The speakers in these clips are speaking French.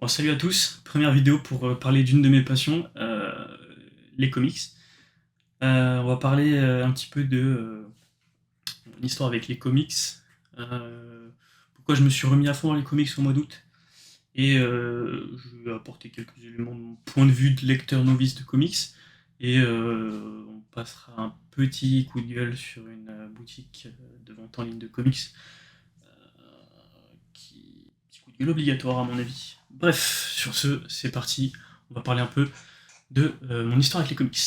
Bon, salut à tous, première vidéo pour parler d'une de mes passions, les comics. On va parler un petit peu de mon histoire avec les comics, euh, pourquoi je me suis remis à fond dans les comics au mois d'août, et je vais apporter quelques éléments de mon point de vue de lecteur novice de comics, et on passera un petit coup de gueule sur une boutique de vente en ligne de comics, petit coup de gueule obligatoire à mon avis. Bref, sur ce, c'est parti, on va parler un peu de mon histoire avec les comics.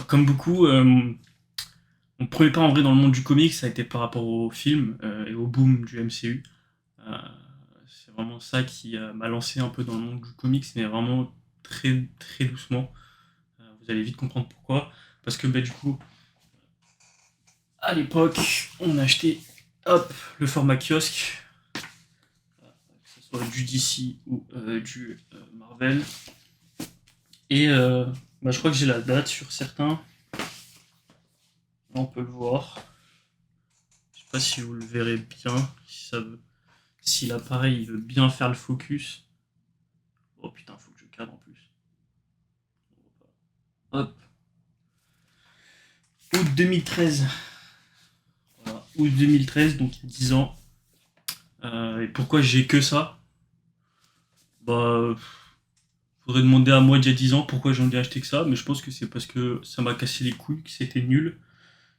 Comme beaucoup, mon premier pas en vrai dans le monde du comics, ça a été par rapport au film et au boom du MCU. Euh, c'est vraiment ça qui m'a lancé un peu dans le monde du comics, mais vraiment très très doucement. Vous allez vite comprendre pourquoi. Parce que du coup, à l'époque, on achetait hop, le format kiosque, que ce soit du DC ou du Marvel. Et je crois que j'ai la date sur certains. Là, on peut le voir. Je sais pas si vous le verrez bien, si l'appareil veut bien faire le focus. Oh putain, faut que je cadre en plus. Hop, août 2013. Voilà, août 2013, donc il y a 10 ans. Et pourquoi j'ai que ça? Bah, faudrait demander à moi d'il y a 10 ans pourquoi j'en ai acheté que ça, mais je pense que c'est parce que ça m'a cassé les couilles, que c'était nul,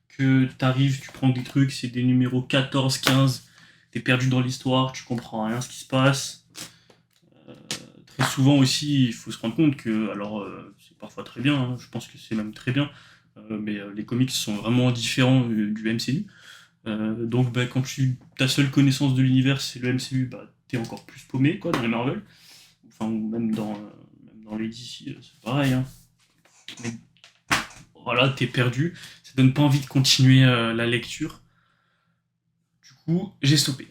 que t'arrives, tu prends des trucs, c'est des numéros 14, 15, t'es perdu dans l'histoire, tu comprends rien ce qui se passe. Très souvent aussi, il faut se rendre compte que, alors c'est parfois très bien, hein, je pense que c'est même très bien, mais les comics sont vraiment différents du MCU. Donc quand ta seule connaissance de l'univers c'est le MCU, t'es encore plus paumé quoi, dans les Marvel, enfin, ou même dans les DC, c'est pareil. Hein. Mais voilà, t'es perdu, ça donne pas envie de continuer la lecture. Du coup, j'ai stoppé.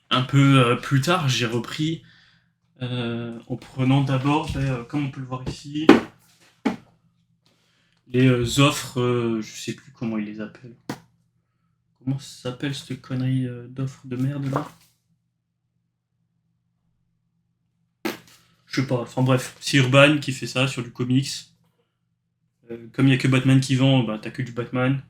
Un peu plus tard, j'ai repris en prenant d'abord, comme on peut le voir ici, les offres, je sais plus comment ils les appellent. Comment ça s'appelle cette connerie d'offres de merde là? Je sais pas, enfin bref, c'est Urban qui fait ça sur du comics. Comme il n'y a que Batman qui vend, t'as que du Batman.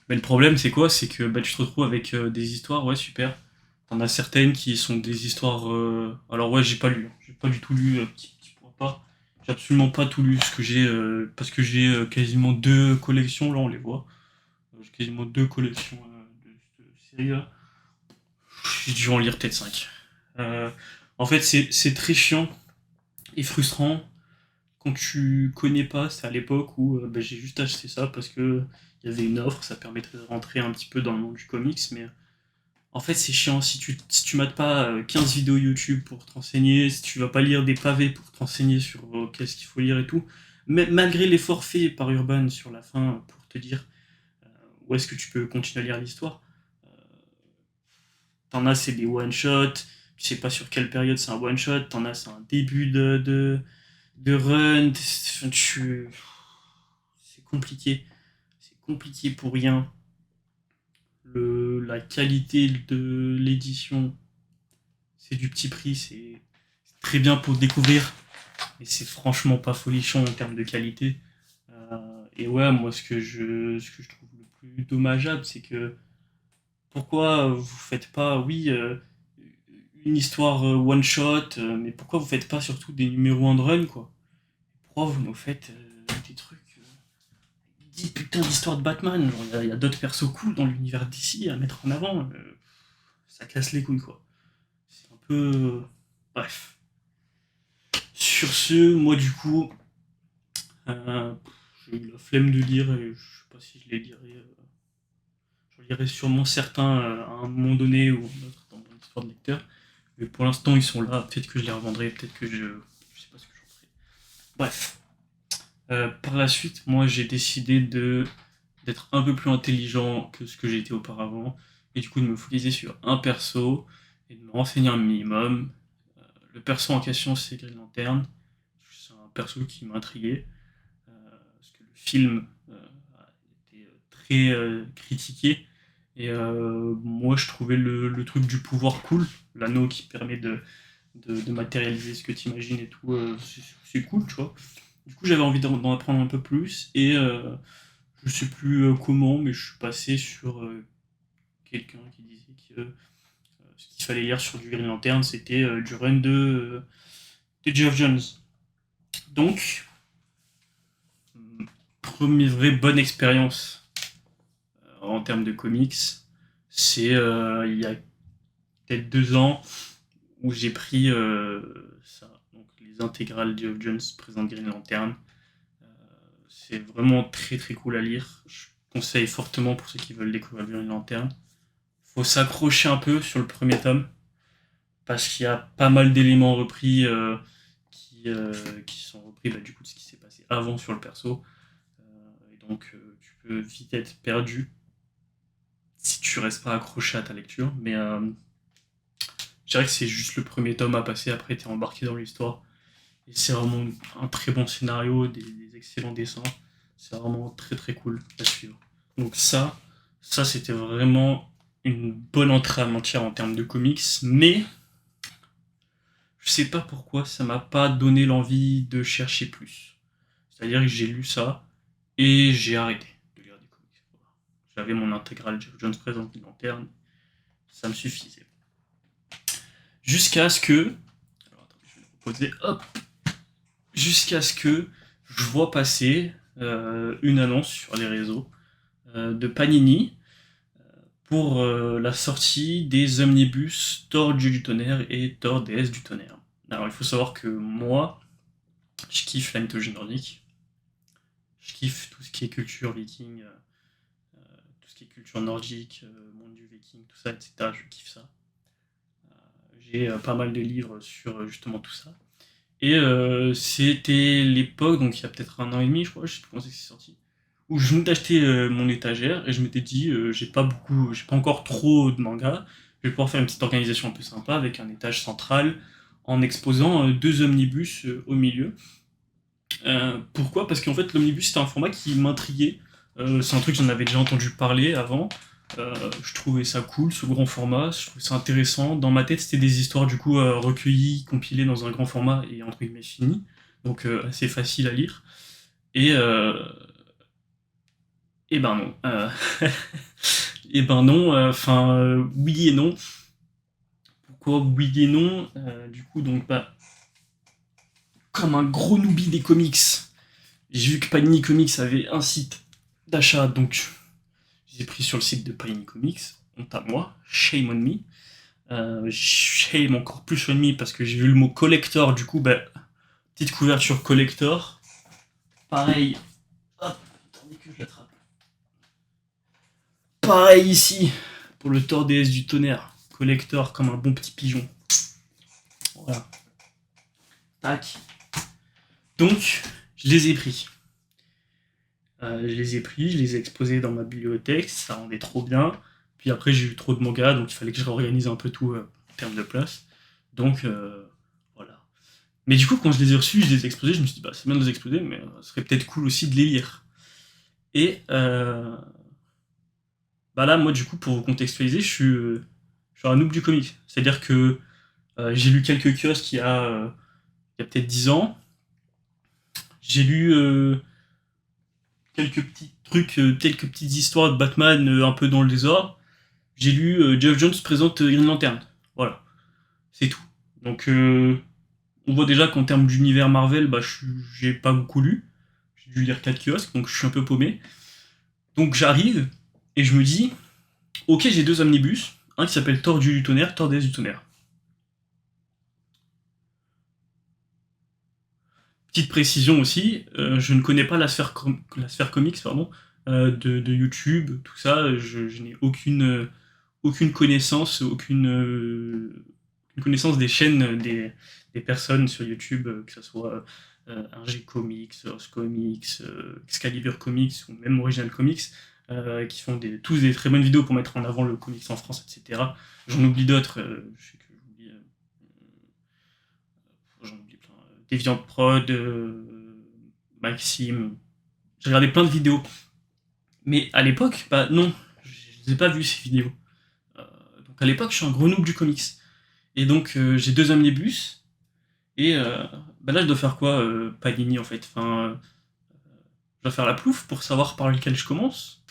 Mais le problème c'est quoi? C'est que tu te retrouves avec des histoires, ouais super. T'en as certaines qui sont des histoires. Alors ouais, j'ai pas lu, hein. J'ai pas du tout lu, petit point pas. J'ai absolument pas tout lu ce que j'ai, parce que j'ai quasiment deux collections, là on les voit. J'ai quasiment deux collections de cette série là. J'ai dû en lire peut-être 5. En fait, c'est très chiant et frustrant quand tu connais pas. C'est à l'époque où j'ai juste acheté ça parce que il y avait une offre, ça permettrait de rentrer un petit peu dans le monde du comics. Mais en fait, c'est chiant si tu mates pas 15 vidéos YouTube pour te renseigner, si tu vas pas lire des pavés pour te renseigner sur qu'est-ce qu'il faut lire et tout. Mais malgré l'effort fait par Urban sur la fin pour te dire où est-ce que tu peux continuer à lire l'histoire, t'en as, c'est des one-shots, tu sais pas sur quelle période c'est un one-shot, t'en as, c'est un début de run, c'est compliqué. C'est compliqué pour rien. La qualité de l'édition, c'est du petit prix, c'est très bien pour découvrir, mais c'est franchement pas folichon en termes de qualité. Et ouais, moi, ce que je trouve le plus dommageable, c'est que pourquoi vous faites pas, oui, une histoire one shot, mais pourquoi vous faites pas surtout des numéros en run quoi? Pourquoi vous nous faites des trucs 10 putains d'histoires de Batman? Il y a d'autres persos cool dans l'univers d'ici à mettre en avant. Ça casse les couilles quoi. C'est un peu. Bref. Sur ce, moi du coup, euh, j'ai eu la flemme de lire et je sais pas si je les lirai. Je lirai sûrement certains à un moment donné ou un autre dans mon histoire de lecteur. Mais pour l'instant, ils sont là. Peut-être que je les revendrai, peut-être que je sais pas ce que j'en ferai. Bref. Par la suite, moi, j'ai décidé d'être un peu plus intelligent que ce que j'ai été auparavant. Et du coup, de me focaliser sur un perso et de me renseigner un minimum. Le perso en question, c'est Green Lantern. C'est un perso qui m'a intrigué. Parce que le film a été très critiqué. Et moi, je trouvais le truc du pouvoir cool, l'anneau qui permet de matérialiser ce que tu imagines et tout, c'est cool, tu vois. Du coup, j'avais envie d'en apprendre un peu plus, et je sais plus comment, mais je suis passé sur quelqu'un qui disait que ce qu'il fallait lire sur du Green Lantern, c'était du run de Geoff Jones. Donc, première vraie bonne expérience en termes de comics, c'est il y a peut-être 2 ans où j'ai pris ça, donc les intégrales de Geoff Jones présente Green Lantern. Euh, c'est vraiment très très cool à lire. Je conseille fortement pour ceux qui veulent découvrir Green Lantern. Faut s'accrocher un peu sur le premier tome parce qu'il y a pas mal d'éléments repris qui sont repris du coup de ce qui s'est passé avant sur le perso. Et donc tu peux vite être perdu si tu restes pas accroché à ta lecture. Mais je dirais que c'est juste le premier tome à passer, après tu es embarqué dans l'histoire. Et c'est vraiment un très bon scénario, des excellents dessins. C'est vraiment très très cool à suivre. Donc ça c'était vraiment une bonne entrée en matière en termes de comics, mais je sais pas pourquoi ça m'a pas donné l'envie de chercher plus. C'est-à-dire que j'ai lu ça et j'ai arrêté de lire des comics. Voilà. J'avais mon intégrale Jeff Jones présente Lanterne, ça me suffisait. Jusqu'à ce que. Alors attends, je vais le reposer. Hop. Jusqu'à ce que je vois passer une annonce sur les réseaux de Panini pour la sortie des omnibus Thor Dieu du tonnerre et Thor déesse du tonnerre. Alors il faut savoir que moi, je kiffe la mythologie nordique, je kiffe tout ce qui est culture viking, tout ce qui est culture nordique, monde du viking, tout ça, etc. Je kiffe ça. J'ai pas mal de livres sur justement tout ça. Et c'était l'époque, donc il y a peut-être 1 an et demi, je crois, je sais plus quand c'est sorti, où je venais d'acheter mon étagère et je m'étais dit, j'ai pas encore trop de mangas, je vais pouvoir faire une petite organisation un peu sympa avec un étage central en exposant 2 omnibus au milieu. Pourquoi? Parce qu'en fait, l'omnibus c'était un format qui m'intriguait. C'est un truc que j'en avais déjà entendu parler avant. Je trouvais ça cool, ce grand format, je trouvais ça intéressant. Dans ma tête, c'était des histoires du coup recueillies, compilées dans un grand format et entre guillemets finies, donc assez facile à lire. Et, et ben non. Et ben non, enfin oui et non. Pourquoi oui et non? Du coup, donc comme un gros newbie des comics, j'ai vu que Panini Comics avait un site d'achat, donc j'ai pris sur le site de Panini Comics. Honte à moi, shame on me. Shame encore plus on me parce que j'ai vu le mot collector, du coup, petite couverture collector. Pareil, hop, attendez que je l'attrape. Pareil ici, pour le Thor déesse du tonnerre. Collector comme un bon petit pigeon. Voilà. Tac. Donc, je les ai pris. Je les ai exposés dans ma bibliothèque, ça rendait trop bien. Puis après, j'ai eu trop de mangas, donc il fallait que je réorganise un peu tout en termes de place. Donc, voilà. Mais du coup, quand je les ai reçus, je les ai exposés, je me suis dit, c'est bien de les exposer, mais ce serait peut-être cool aussi de les lire. Et là, moi, du coup, pour vous contextualiser, je suis un noob du comic. C'est-à-dire que j'ai lu quelques kiosques il y a peut-être 10 ans. J'ai lu quelques petits trucs, quelques petites histoires de Batman un peu dans le désordre. J'ai lu Geoff Jones présente Green Lantern. Voilà, c'est tout. Donc on voit déjà qu'en termes d'univers Marvel, j'ai pas beaucoup lu. J'ai dû lire 4 kiosques, donc je suis un peu paumé. Donc j'arrive et je me dis, ok, j'ai 2 omnibus. Un qui s'appelle Thor Dieu du tonnerre, Thor déesse du tonnerre. Petite précision aussi, je ne connais pas la sphère comics pardon, de YouTube, tout ça. Je n'ai aucune connaissance, aucune connaissance des chaînes des personnes sur YouTube, que ce soit RG Comics, Earth Comics, Excalibur Comics ou même Original Comics, qui font tous des très bonnes vidéos pour mettre en avant le comics en France, etc. J'en oublie d'autres, je sais que j'en oublie plein. Deviant Prod, Maxime. J'ai regardé plein de vidéos. Mais à l'époque, non. Je vous ai pas vu ces vidéos. Euh, donc à l'époque, je suis un gros noob du comics. Et donc j'ai 2 omnibus, et bah là je dois faire quoi, Panini en fait. Enfin, je dois faire la plouffe pour savoir par lequel je commence.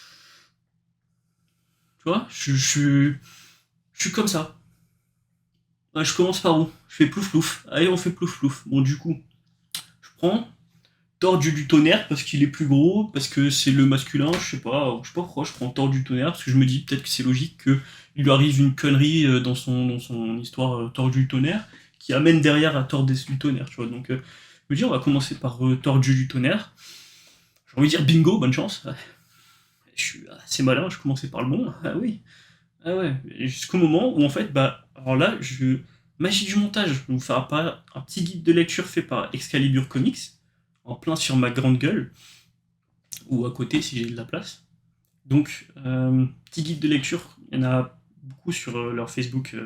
Tu vois, je suis comme ça. Ouais, je commence par où? Je fais plouf plouf. Allez, on fait plouf plouf. Bon, du coup, je prends Tordu du tonnerre parce qu'il est plus gros, parce que c'est le masculin, je sais pas pourquoi je prends Tordu du tonnerre, parce que je me dis peut-être que c'est logique qu'il lui arrive une connerie dans son histoire Tordu du tonnerre, qui amène derrière à Tordu du tonnerre, tu vois. Donc, je me dis, on va commencer par Tordu du tonnerre. J'ai envie de dire bingo, bonne chance. Je suis assez malin, je commençais par le bon. Ah oui, ah ouais. Et jusqu'au moment où en fait, bah, alors là, magie du montage, je vais vous faire pas un petit guide de lecture fait par Excalibur Comics, en plein sur ma grande gueule, ou à côté si j'ai de la place. Donc, petit guide de lecture, il y en a beaucoup sur leur Facebook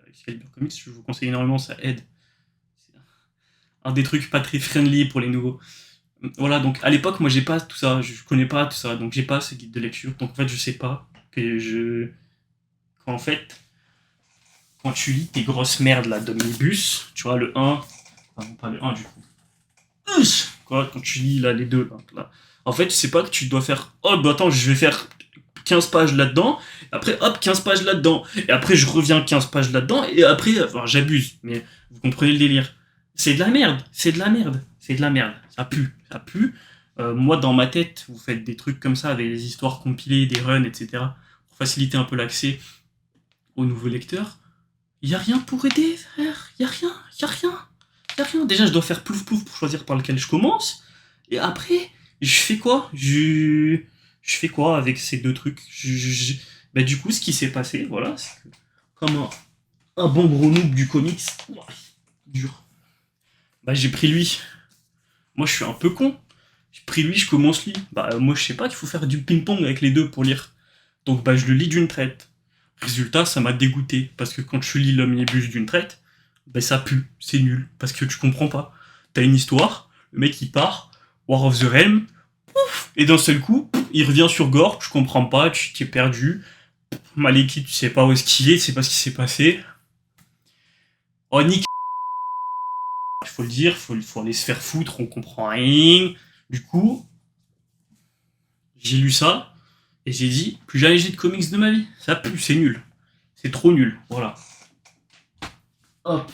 Excalibur Comics, je vous conseille énormément, ça aide. C'est un des trucs pas très friendly pour les nouveaux. Voilà, donc à l'époque, moi j'ai pas tout ça, je connais pas tout ça, donc j'ai pas ce guide de lecture, donc en fait je sais pas que je. Qu'en fait, quand tu lis tes grosses merdes là d'omnibus, tu vois, le 1, enfin non pas le 1 du coup, quoi, quand tu lis là les deux, là, en fait, tu sais pas que tu dois faire, oh bah attends, je vais faire 15 pages là-dedans, après hop, 15 pages là-dedans, et après je reviens 15 pages là-dedans, et après, enfin j'abuse, mais vous comprenez le délire. C'est de la merde, c'est de la merde, c'est de la merde, ça pue, ça pue. Moi, dans ma tête, vous faites des trucs comme ça avec des histoires compilées, des runs, etc., pour faciliter un peu l'accès aux nouveaux lecteurs. Y a rien pour aider, frère. Y a rien, y a rien, y a rien. Déjà, je dois faire plouf plouf pour choisir par lequel je commence. Et après, je fais quoi je fais quoi avec ces deux trucs Bah, du coup, ce qui s'est passé, voilà, c'est que, comme un bon gros noob du comics, ouah, dur. Bah, j'ai pris lui. Moi, je suis un peu con. J'ai pris lui, je commence lui. Bah, moi, je sais pas qu'il faut faire du ping-pong avec les deux pour lire. Donc, bah, je le lis d'une traite. Résultat, ça m'a dégoûté. Parce que quand tu lis l'omnibus d'une traite, ben ça pue, c'est nul. Parce que tu comprends pas. T'as une histoire, le mec il part, War of the Realm, et d'un seul coup, il revient sur Gore, tu comprends pas, tu t'es perdu. Maleki, tu sais pas où est-ce qu'il est, tu sais pas ce qui s'est passé. Oh, Nick, il faut le dire, faut aller se faire foutre, on comprend rien. Du coup, j'ai lu ça, et j'ai dit, plus jamais j'ai de comics de ma vie. Ça pue, c'est nul. C'est trop nul, voilà. Hop.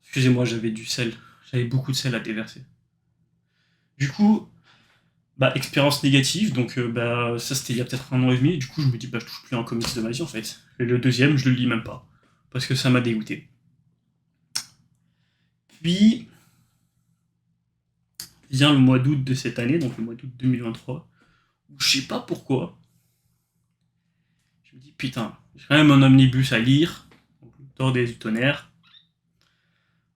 Excusez-moi, j'avais du sel. J'avais beaucoup de sel à déverser. Du coup, bah, expérience négative, donc bah, ça c'était il y a peut-être 1 an et demi, et du coup je me dis, bah, je touche plus un comics de ma vie en fait. Et le deuxième, je le lis même pas, parce que ça m'a dégoûté. Puis vient le mois d'août de cette année, donc le mois d'août 2023, où je sais pas pourquoi, je me dis, putain, j'ai quand même un omnibus à lire, donc le Tord des tonnerres,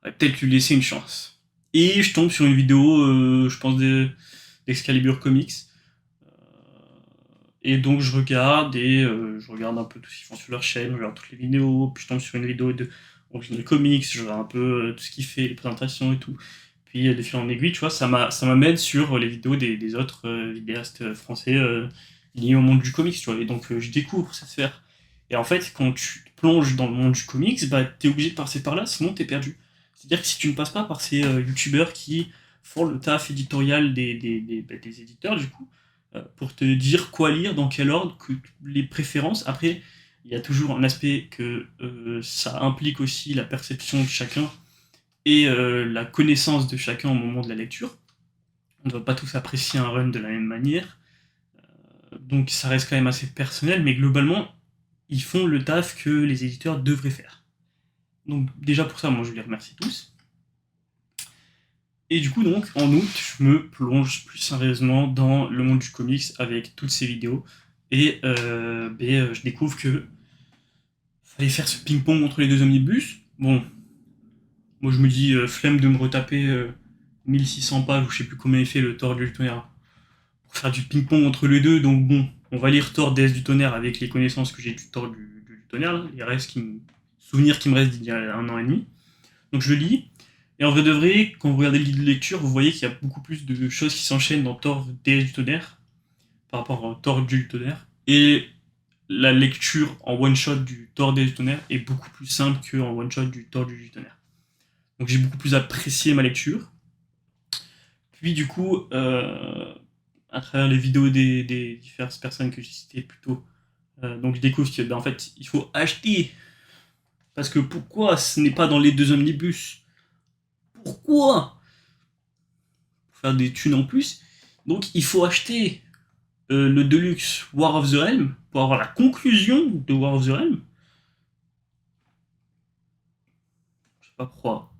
va peut-être lui laisser une chance. Et je tombe sur une vidéo, je pense, d'Excalibur Comics. Et donc je regarde un peu tout ce qu'ils font sur leur chaîne, je regarde toutes les vidéos, puis je tombe sur une vidéo de Original Comics, je regarde un peu tout ce qu'il fait, les présentations et tout. Puis de fil en aiguille, tu vois, ça m'amène sur les vidéos des autres vidéastes français liés au monde du comics, tu vois. Et donc je découvre cette sphère. Et en fait, quand tu te plonges dans le monde du comics, bah t'es obligé de passer par là, sinon t'es perdu. C'est-à-dire que si tu ne passes pas par ces youtubeurs qui font le taf éditorial des éditeurs, du coup, pour te dire quoi lire, dans quel ordre, les préférences. Après, il y a toujours un aspect que ça implique aussi la perception de chacun et la connaissance de chacun au moment de la lecture. On ne va pas tous apprécier un run de la même manière, donc ça reste quand même assez personnel, mais globalement, ils font le taf que les éditeurs devraient faire. Donc déjà pour ça, moi je les remercie tous. Et du coup, donc, en août, je me plonge plus sérieusement dans le monde du comics avec toutes ces vidéos. Et je découvre que fallait faire ce ping-pong entre les deux omnibus. Bon, moi je me dis, flemme de me retaper 1600 pages, ou je sais plus combien il fait le Thor du tonnerre, pour faire du ping-pong entre les deux. Donc bon, on va lire Thor déesse du tonnerre avec les connaissances que j'ai du Thor du tonnerre, là, les restes souvenirs qui me restent d'il y a 1 an et demi. Donc je le lis. Et en vrai de vrai, quand vous regardez le guide de lecture, vous voyez qu'il y a beaucoup plus de choses qui s'enchaînent dans Thor déesse du tonnerre par rapport à Thor du tonnerre. Et la lecture en one-shot du Thor des Tonnerres est beaucoup plus simple qu'en one-shot du Thor du Tonnerre. Donc j'ai beaucoup plus apprécié ma lecture. Puis du coup, à travers les vidéos des diverses personnes que j'ai citées plus tôt, donc je découvre que en fait, il faut acheter. Parce que pourquoi ce n'est pas dans les deux omnibus? Pourquoi? Pour faire des thunes en plus. Donc il faut acheter le Deluxe War of the Realm pour avoir la conclusion de War of the Realm. Je sais pas pourquoi.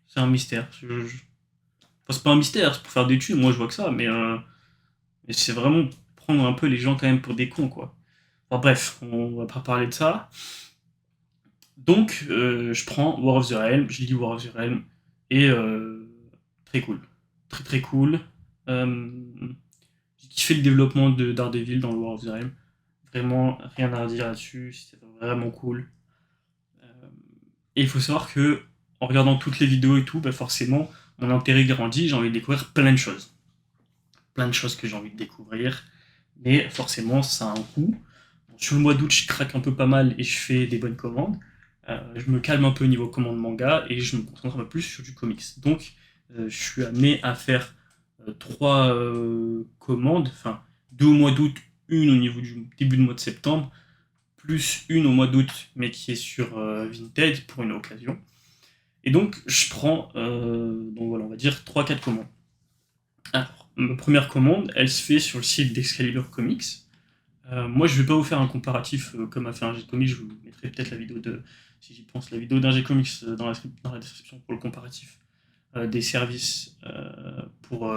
C'est un mystère. Enfin, c'est pas un mystère, c'est pour faire des thunes, moi je vois que ça, mais c'est vraiment prendre un peu les gens quand même pour des cons, quoi. Enfin bref, on va pas parler de ça. Donc, je prends War of the Realm, je lis War of the Realm, et très cool. Très très cool. Euh, j'ai kiffé le développement de Daredevil dans le War of the Realm. Vraiment, rien à redire là-dessus, c'était vraiment cool. Euh, et il faut savoir que, en regardant toutes les vidéos et tout, bah forcément, mon intérêt grandit, j'ai envie de découvrir plein de choses. Plein de choses que j'ai envie de découvrir, mais forcément, ça a un coût. Bon, sur le mois d'août, je craque un peu pas mal et je fais des bonnes commandes. Je me calme un peu au niveau commande manga et je me concentre un peu plus sur du comics. Donc, je suis amené à faire trois commandes, enfin deux au mois d'août, une au niveau du début de mois de septembre, plus une au mois d'août, mais qui est sur Vinted pour une occasion. Et donc, je prends, donc voilà, on va dire trois quatre commandes. Alors, ma première commande, elle se fait sur le site d'Excalibur Comics. Moi, je vais pas vous faire un comparatif comme a fait un G Comics. Je vous mettrai peut-être la vidéo de, si j'y pense, la vidéo d'un G Comics dans la description pour le comparatif des services pour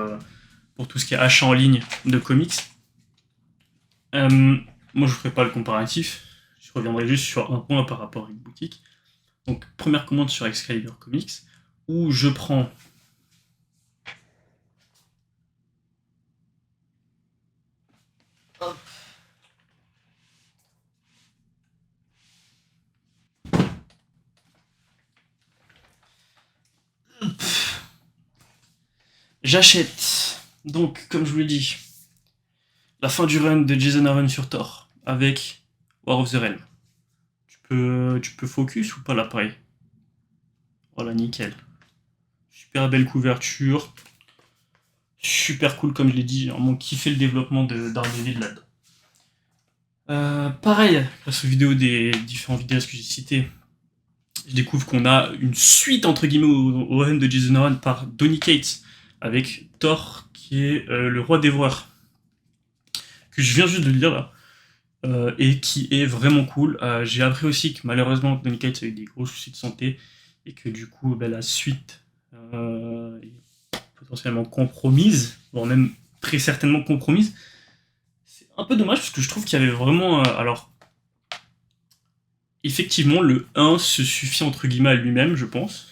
tout ce qui est achat en ligne de comics. Moi, je ne ferai pas le comparatif. Je reviendrai juste sur un point par rapport à une boutique. Donc, première commande sur Excalibur Comics, où je prends j'achète, donc, comme je vous l'ai dit, la fin du run de Jason Aaron sur Thor, avec War of the Realm. Tu peux focus ou pas l'appareil? Voilà, nickel. Super belle couverture. Super cool, comme je l'ai dit. J'ai vraiment kiffé le développement de Daredevil là-dedans. Pareil, grâce aux vidéos des différents vidéastes que j'ai cités, je découvre qu'on a une suite entre guillemets au run de Jason Aaron par Donny Cates avec Thor qui est le roi dévoreur que je viens juste de lire là et qui est vraiment cool. J'ai appris aussi que malheureusement Donny Cates a eu des gros soucis de santé et que du coup la suite est potentiellement compromise, voire même très certainement compromise. C'est un peu dommage parce que je trouve qu'il y avait vraiment alors effectivement, le 1 se suffit entre guillemets à lui-même, je pense.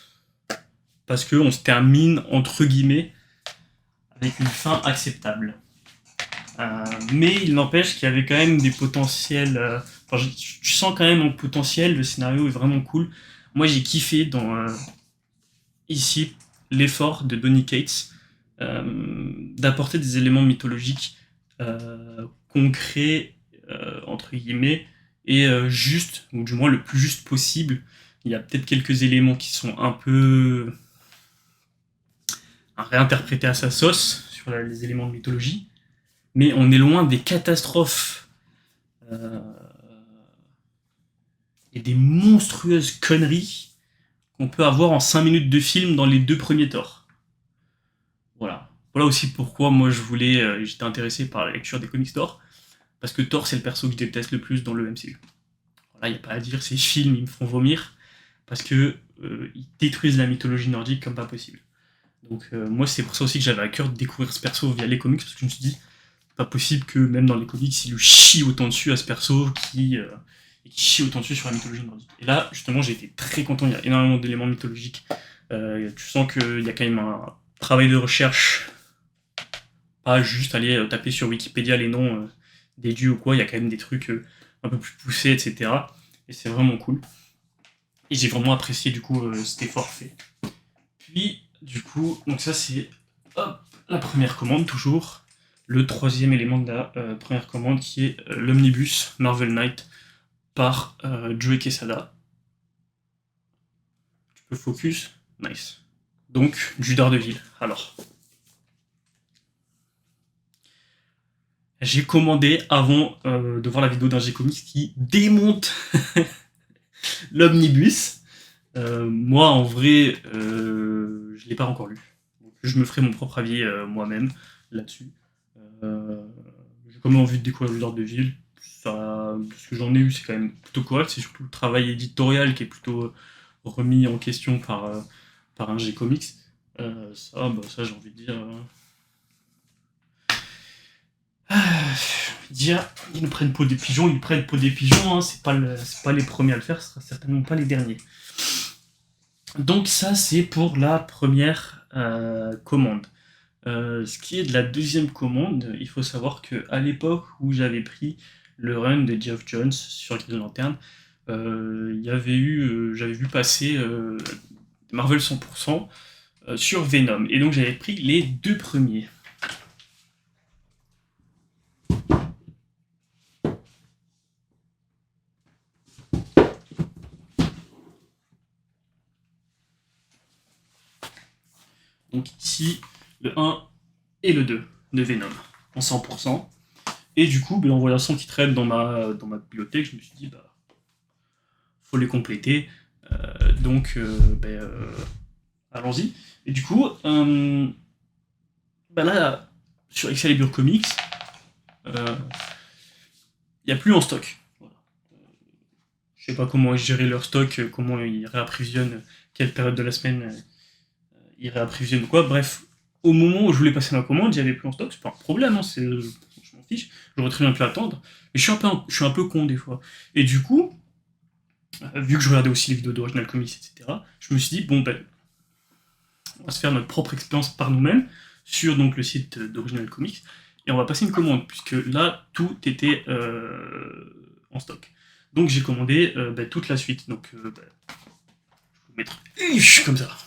Parce qu'on se termine entre guillemets avec une fin acceptable. Mais il n'empêche qu'il y avait quand même des potentiels. Enfin, je sens quand même un potentiel, le scénario est vraiment cool. Moi j'ai kiffé dans ici l'effort de Donny Cates d'apporter des éléments mythologiques concrets, entre guillemets, et juste, ou du moins le plus juste possible. Il y a peut-être quelques éléments qui sont un peu réinterprétés à sa sauce sur les éléments de mythologie, mais on est loin des catastrophes euh, et des monstrueuses conneries qu'on peut avoir en 5 minutes de film dans les deux premiers Thor. Voilà. Voilà aussi pourquoi moi j'étais intéressé par la lecture des comics Thor, parce que Thor c'est le perso que je déteste le plus dans le MCU. Voilà, il n'y a pas à dire, ces films ils me font vomir, parce que ils détruisent la mythologie nordique comme pas possible. Donc moi c'est pour ça aussi que j'avais à cœur de découvrir ce perso via les comics, parce que je me suis dit, pas possible que même dans les comics il lui chie autant dessus à ce perso qui chie autant dessus sur la mythologie nordique. Et là justement j'ai été très content, il y a énormément d'éléments mythologiques, tu sens qu'il y a quand même un travail de recherche, pas juste aller taper sur Wikipédia les noms des dieux ou quoi, il y a quand même des trucs un peu plus poussés, etc. Et c'est vraiment cool. Et j'ai vraiment apprécié du coup cet effort fait. Puis du coup, donc ça c'est hop, la première commande toujours. le troisième élément de la première commande qui est l'Omnibus Marvel Knight par Joey Quesada. Tu peux focus, nice. Donc, du Daredevil. Alors, j'ai commandé avant de voir la vidéo d'un G-Comics qui démonte l'Omnibus. Moi, en vrai, je l'ai pas encore lu. Donc, je me ferai mon propre avis moi-même là-dessus. J'ai quand même envie de découvrir le Daredevil. Ça, ce que j'en ai eu, c'est quand même plutôt correct. C'est surtout le travail éditorial qui est plutôt remis en question par un G-Comics. Ça, j'ai envie de dire, ils nous prennent pour des pigeons, ils prennent pour des pigeons, hein, c'est pas les premiers à le faire, ce sera certainement pas les derniers. Donc ça, c'est pour la première commande. Ce qui est de la deuxième commande, il faut savoir qu'à l'époque où j'avais pris le run de Geoff Johns sur Green Lantern, j'avais vu passer Marvel 100% sur Venom, et donc j'avais pris les deux premiers. Donc ici, le 1 et le 2 de Venom, en 100%. Et du coup, en voyant son qui traîne dans ma bibliothèque, je me suis dit, faut les compléter. Allons-y. Et du coup, là, sur Excalibur Comics, il n'y a plus en stock. Voilà. Je sais pas comment ils gèrent leur stock, comment ils réapprovisionnent, quelle période de la semaine ils réapprovisionnent ou quoi. Bref, au moment où je voulais passer ma commande, il n'y avait plus en stock, c'est pas un problème, hein, je m'en fiche, j'aurais très bien pu attendre. Mais je suis un peu con des fois. Et du coup, vu que je regardais aussi les vidéos d'Original Comics, etc., je me suis dit, on va se faire notre propre expérience par nous-mêmes sur donc, le site d'Original Comics, et on va passer une commande, puisque là, tout était en stock. Donc j'ai commandé toute la suite. Donc je vais mettre comme ça.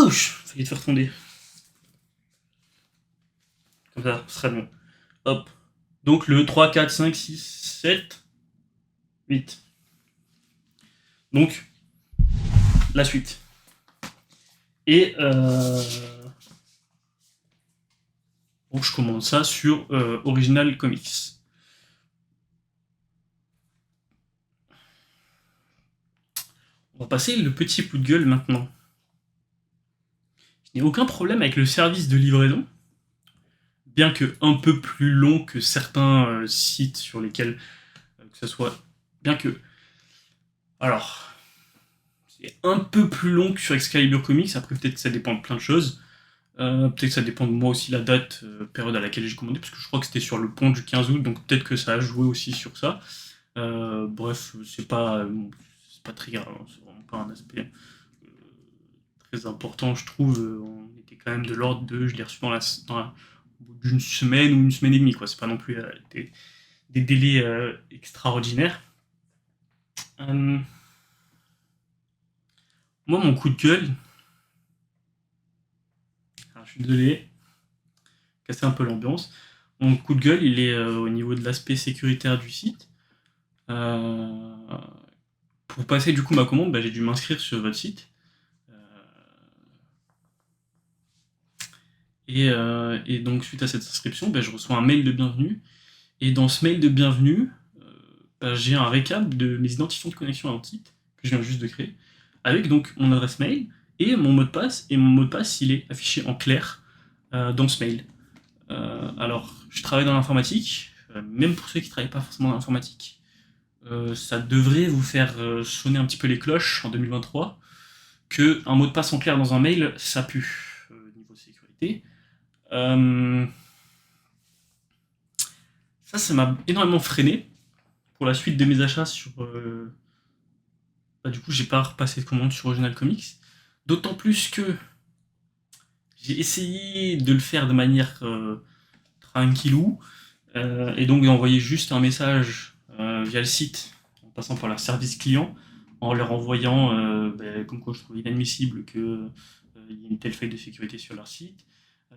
Fallait te faire tomber. Comme ça, ce serait bon. Hop. Donc le 3, 4, 5, 6, 7, 8. Donc, la suite. Et donc je commande ça sur Original Comics. On va passer le petit coup de gueule maintenant. Je n'ai aucun problème avec le service de livraison, bien que un peu plus long que certains sites sur lesquels que ce soit. Bien que. Alors. C'est un peu plus long que sur Excalibur Comics, après peut-être que ça dépend de plein de choses. Peut-être que ça dépend de moi aussi, la date, période à laquelle j'ai commandé, parce que je crois que c'était sur le pont du 15 août, donc peut-être que ça a joué aussi sur ça. Bref, c'est pas très grave, hein, c'est vraiment pas un aspect très important, je trouve. On était quand même de l'ordre de, je l'ai reçu au bout d'une semaine ou une semaine et demie, quoi. C'est pas non plus des délais extraordinaires. Moi, mon coup de gueule, alors, je suis désolé, casser un peu l'ambiance. Mon coup de gueule, il est au niveau de l'aspect sécuritaire du site. Pour passer du coup ma commande, j'ai dû m'inscrire sur votre site. Et donc suite à cette inscription, je reçois un mail de bienvenue. Et dans ce mail de bienvenue, j'ai un récap de mes identifiants de connexion à un site que je viens juste de créer, avec donc mon adresse mail et mon mot de passe. Et mon mot de passe, il est affiché en clair dans ce mail. Alors, je travaille dans l'informatique, même pour ceux qui ne travaillent pas forcément dans l'informatique. Ça devrait vous faire sonner un petit peu les cloches en 2023 qu'un mot de passe en clair dans un mail, ça pue niveau sécurité. Ça m'a énormément freiné pour la suite de mes achats sur. Du coup, j'ai pas repassé de commande sur Original Comics. D'autant plus que j'ai essayé de le faire de manière tranquillou, et donc d'envoyer juste un message via le site, en passant par leur service client, en leur envoyant comme quoi je trouvais inadmissible qu'il y ait une telle faille de sécurité sur leur site,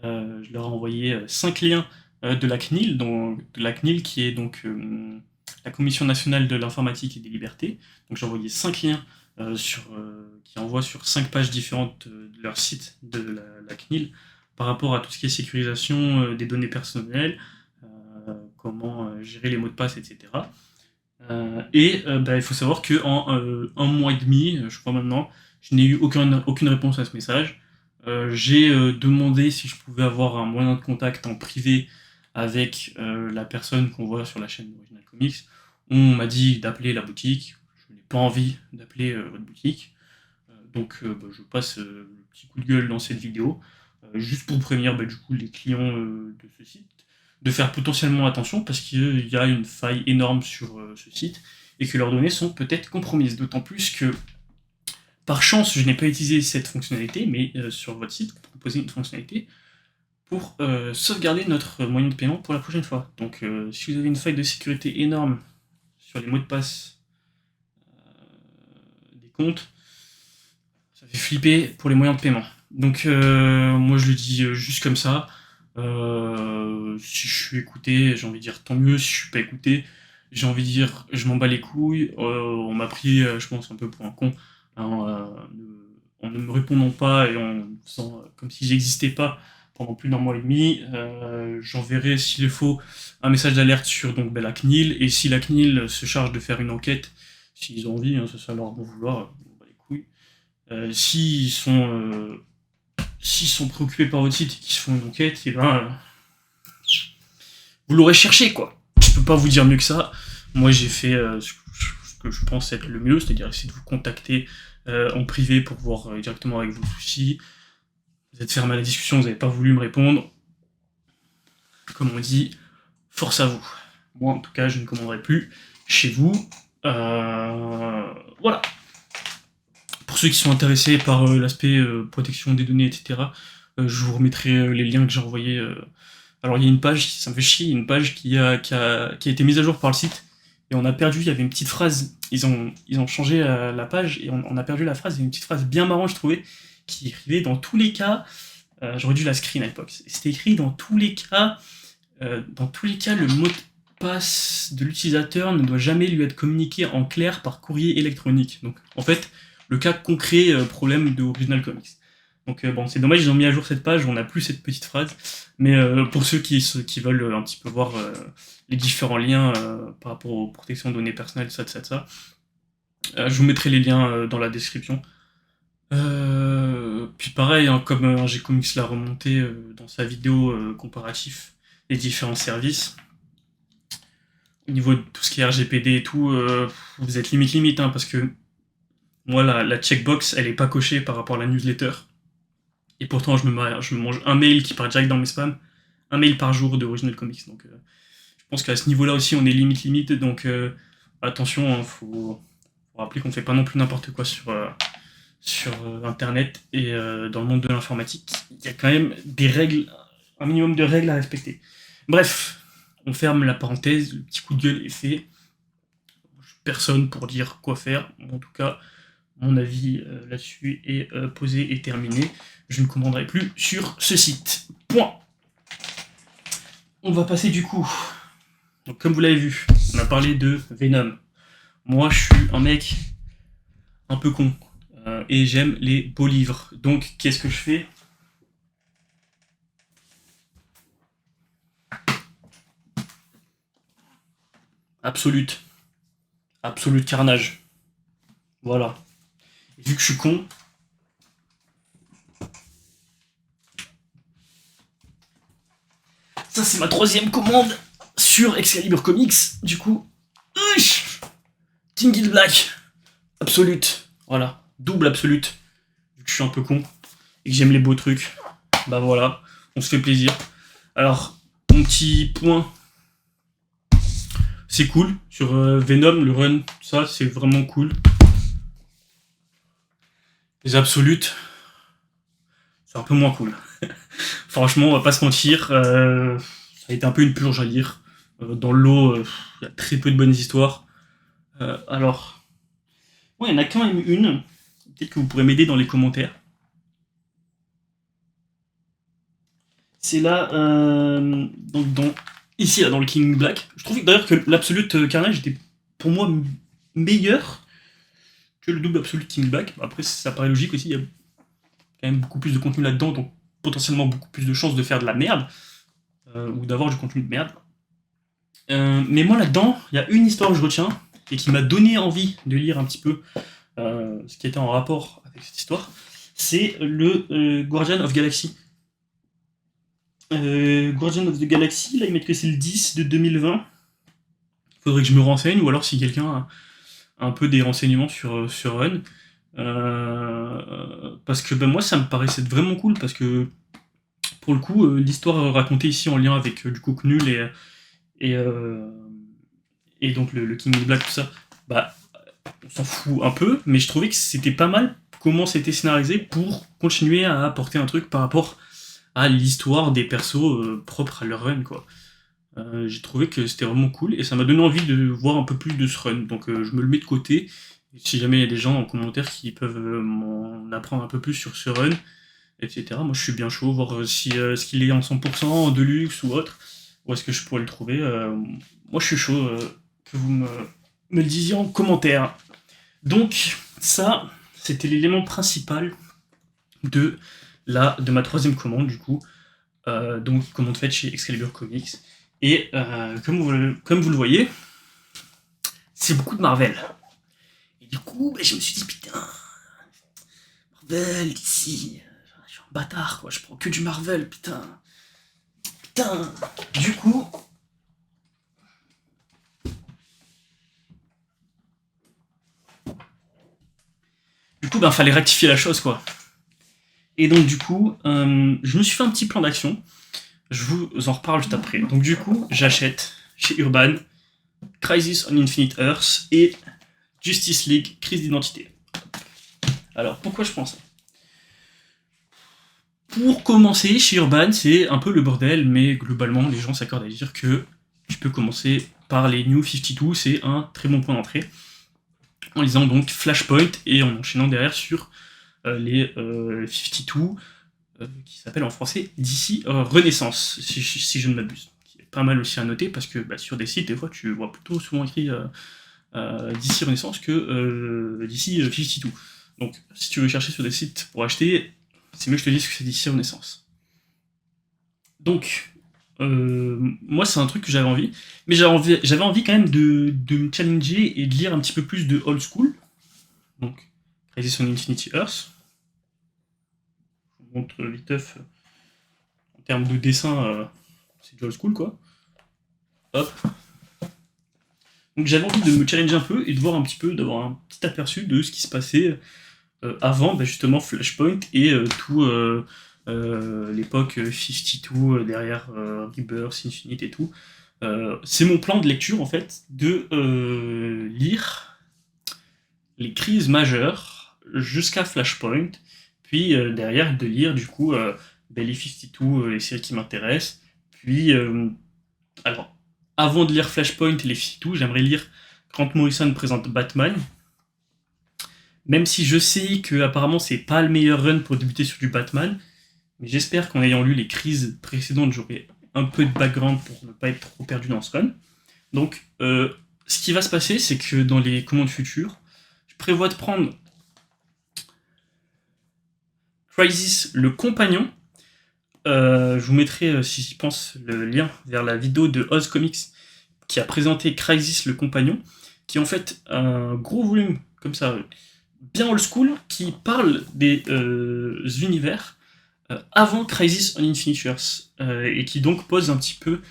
Je leur ai envoyé 5 liens de la CNIL, de la CNIL qui est donc la Commission nationale de l'informatique et des libertés. Donc j'ai envoyé 5 liens qui envoient sur 5 pages différentes de leur site de la CNIL par rapport à tout ce qui est sécurisation des données personnelles, comment gérer les mots de passe, etc. Il faut savoir qu'en un mois et demi, je crois maintenant, je n'ai eu aucune réponse à ce message. J'ai demandé si je pouvais avoir un moyen de contact en privé avec la personne qu'on voit sur la chaîne d'Original Comics. On m'a dit d'appeler la boutique. Je n'ai pas envie d'appeler votre boutique. Je passe le petit coup de gueule dans cette vidéo, juste pour prévenir du coup les clients de ce site de faire potentiellement attention parce qu'il y a une faille énorme sur ce site et que leurs données sont peut-être compromises. D'autant plus que, par chance, je n'ai pas utilisé cette fonctionnalité, mais sur votre site, vous proposez une fonctionnalité pour sauvegarder notre moyen de paiement pour la prochaine fois. Donc, si vous avez une faille de sécurité énorme sur les mots de passe des comptes, ça fait flipper pour les moyens de paiement. Donc, moi, je le dis juste comme ça. Si je suis écouté, j'ai envie de dire tant mieux. Si je suis pas écouté, j'ai envie de dire je m'en bats les couilles. On m'a pris, je pense, un peu pour un con, hein, en ne me répondant pas et en faisant comme si j'existais pas pendant plus d'un mois et demi. J'enverrai, s'il le faut, un message d'alerte sur la CNIL. Et si la CNIL se charge de faire une enquête, s'ils ont envie, hein, ça leur bon vouloir, je m'en bats les couilles. S'ils sont préoccupés par votre site et qu'ils se font une enquête, et vous l'aurez cherché, quoi. Je peux pas vous dire mieux que ça. Moi, j'ai fait ce que je pense être le mieux, c'est-à-dire essayer de vous contacter en privé pour voir directement avec vos soucis. Vous êtes fermé à la discussion, vous n'avez pas voulu me répondre. Comme on dit, force à vous. Moi, en tout cas, je ne commanderai plus chez vous. Voilà. Pour ceux qui sont intéressés par l'aspect protection des données, etc., je vous remettrai les liens que j'ai envoyés. Alors il y a une page, ça me fait chier, une page qui a été mise à jour par le site, et on a perdu, il y avait une petite phrase, ils ont changé la page, et on a perdu la phrase, il y a une petite phrase bien marrante, je trouvais, qui écrivait dans tous les cas, j'aurais dû la screen à l'époque, c'était écrit dans tous les cas, le mot de passe de l'utilisateur ne doit jamais lui être communiqué en clair par courrier électronique. Donc en fait, le cas concret problème de Original Comics. Donc c'est dommage, ils ont mis à jour cette page, on n'a plus cette petite phrase. Mais pour ceux qui veulent un petit peu voir les différents liens par rapport aux protections de données personnelles, ça, je vous mettrai les liens dans la description. Puis pareil, hein, comme G-Comics l'a remonté dans sa vidéo comparatif des différents services, au niveau de tout ce qui est RGPD et tout, vous êtes limite, hein, parce que moi, la checkbox, elle est pas cochée par rapport à la newsletter. Et pourtant, je me mange un mail qui part direct dans mes spams, un mail par jour d'Original Comics. Donc, je pense qu'à ce niveau-là aussi, on est limite. Donc, attention, hein, faut rappeler qu'on fait pas non plus n'importe quoi sur Internet et dans le monde de l'informatique. Il y a quand même des règles, un minimum de règles à respecter. Bref, on ferme la parenthèse, le petit coup de gueule est fait. Personne pour dire quoi faire. En tout cas, mon avis là-dessus est posé et terminé. Je ne commanderai plus sur ce site. Point. On va passer du coup. Donc, comme vous l'avez vu, on a parlé de Venom. Moi, je suis un mec un peu con et j'aime les beaux livres. Donc, qu'est-ce que je fais? Absolute carnage. Voilà. Et vu que je suis con, ça c'est ma 3e commande sur Excalibur Comics. Du coup, King in Black, absolute. Voilà, double absolute. Vu que je suis un peu con et que j'aime les beaux trucs, bah voilà, on se fait plaisir. Alors, mon petit point, c'est cool. Sur Venom, le run, ça c'est vraiment cool. Les absolutes, c'est un peu moins cool. Franchement, on va pas se mentir, ça a été un peu une purge à lire. Dans le lot, il y a très peu de bonnes histoires. Alors, il y en a quand même une. Peut-être que vous pourrez m'aider dans les commentaires. C'est là, donc ici, là, dans le King Black. Je trouve d'ailleurs que l'Absolute Carnage était pour moi meilleur que le double Absolute King Black. Après, ça paraît logique aussi, il y a quand même beaucoup plus de contenu là-dedans, donc potentiellement beaucoup plus de chances de faire de la merde, ou d'avoir du contenu de merde. Mais moi là-dedans, il y a une histoire que je retiens, et qui m'a donné envie de lire un petit peu ce qui était en rapport avec cette histoire. C'est le Guardian of Galaxy. Guardian of the Galaxy, là ils mettent que c'est le 10 de 2020. Faudrait que je me renseigne, ou alors si quelqu'un a un peu des renseignements sur Run. Parce que ben, moi ça me paraissait vraiment cool, parce que pour le coup, l'histoire racontée ici en lien avec du coup Knull et, euh, et donc le King Black, tout ça, bah on s'en fout un peu, mais je trouvais que c'était pas mal comment c'était scénarisé pour continuer à apporter un truc par rapport à l'histoire des persos propres à leur run, quoi. J'ai trouvé que c'était vraiment cool et ça m'a donné envie de voir un peu plus de ce run. Donc je me le mets de côté. Et si jamais il y a des gens en commentaire qui peuvent m'en apprendre un peu plus sur ce run, etc., moi je suis bien chaud, voir si ce qu'il est en 100%, en deluxe ou autre, où est-ce que je pourrais le trouver. Moi je suis chaud que vous me le disiez en commentaire. Donc ça, c'était l'élément principal de, de ma troisième commande du coup. Donc commande faite chez Excalibur Comics. Et comme vous le voyez, c'est beaucoup de Marvel. Et du coup, bah, je me suis dit, putain, Marvel, d'ici, je suis un bâtard, quoi, je prends que du Marvel, putain. Putain. Du coup, ben, fallait rectifier la chose, quoi. Et donc, du coup, je me suis fait un petit plan d'action. Je vous en reparle juste après. Donc, du coup, j'achète chez Urban Crisis on Infinite Earth et Justice League Crise d'identité. Alors, pourquoi je prends ça? Pour commencer, chez Urban, c'est un peu le bordel, mais globalement, les gens s'accordent à dire que tu peux commencer par les New 52, c'est un très bon point d'entrée. En lisant donc Flashpoint et en enchaînant derrière sur les 52, qui s'appelle en français DC Renaissance, si je ne m'abuse. Qui est pas mal aussi à noter, parce que bah, sur des sites, des fois, tu vois plutôt souvent écrit DC Renaissance que DC 52. Donc, si tu veux chercher sur des sites pour acheter, c'est mieux que je te dise que c'est DC Renaissance. Donc, moi, c'est un truc que j'avais envie, mais j'avais envie quand même de me challenger et de lire un petit peu plus de old school. Donc, Crisis on Infinity Earth. Je vous montre viteuf en termes de dessin, c'est du old school, quoi. Hop. Donc, j'avais envie de me challenger un peu et de voir un petit peu, d'avoir un petit aperçu de ce qui se passait avant bah, justement Flashpoint et tout l'époque 52 derrière Rebirth, Infinite et tout. C'est mon plan de lecture en fait de lire les crises majeures jusqu'à Flashpoint, puis derrière de lire du coup les 52, les séries qui m'intéressent, puis alors avant de lire Flashpoint et les 52, j'aimerais lire Grant Morrison présente Batman, même si je sais que apparemment c'est pas le meilleur run pour débuter sur du Batman, mais j'espère qu'en ayant lu les crises précédentes, j'aurai un peu de background pour ne pas être trop perdu dans ce run. Donc, ce qui va se passer, c'est que dans les commandes futures, je prévois de prendre Crisis le compagnon. Je vous mettrai, si j'y pense, le lien vers la vidéo de Oz Comics qui a présenté Crisis le compagnon, qui est en fait un gros volume comme ça, bien old school, qui parle des univers avant Crisis on Infinite Earths, et qui donc pose un petit peu,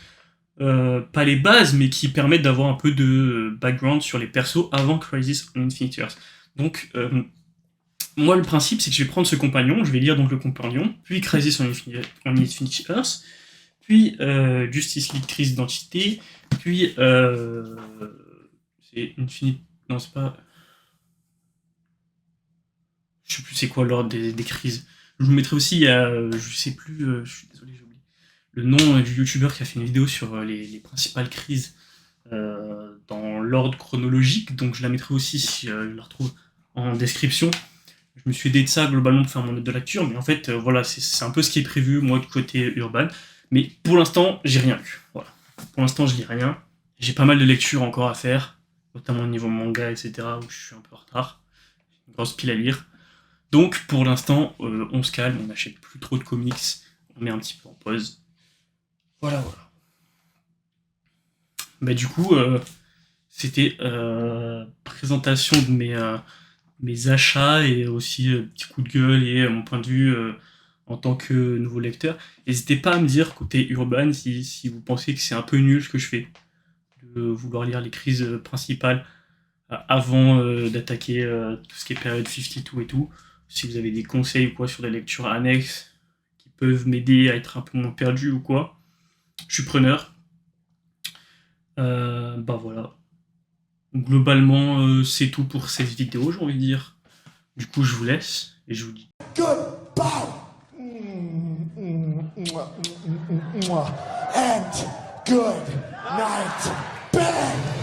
pas les bases, mais qui permettent d'avoir un peu de background sur les persos avant Crisis on Infinite Earths. Donc, moi, le principe, c'est que je vais prendre ce compagnon, je vais lire donc le compagnon, puis Crisis on Infinite Earths, puis Justice League Crise d'identité, puis c'est Infinite... Non, c'est pas... Je sais plus c'est quoi l'ordre des crises. Je vous mettrai aussi, je sais plus, je suis désolé, j'ai oublié le nom du youtubeur qui a fait une vidéo sur les principales crises dans l'ordre chronologique, donc je la mettrai aussi si je la retrouve en description. Je me suis aidé de ça globalement pour faire mon note de lecture, mais en fait, voilà, c'est un peu ce qui est prévu, moi, de côté urbain. Mais pour l'instant, j'ai rien lu. Voilà. Pour l'instant, je lis rien. J'ai pas mal de lectures encore à faire, notamment au niveau manga, etc., où je suis un peu en retard. Une grosse pile à lire. Donc, pour l'instant, on se calme, on n'achète plus trop de comics, on met un petit peu en pause. Voilà, voilà. Bah, du coup, c'était présentation de mes achats et aussi petit coup de gueule et mon point de vue en tant que nouveau lecteur. N'hésitez pas à me dire côté Urban si vous pensez que c'est un peu nul ce que je fais, de vouloir lire les crises principales avant d'attaquer tout ce qui est période 52 et tout. Si vous avez des conseils ou quoi sur des lectures annexes qui peuvent m'aider à être un peu moins perdu ou quoi, je suis preneur. Bah voilà. Globalement, c'est tout pour cette vidéo, j'ai envie de dire. Du coup, je vous laisse et je vous dis. Goodbye. And good night, bed.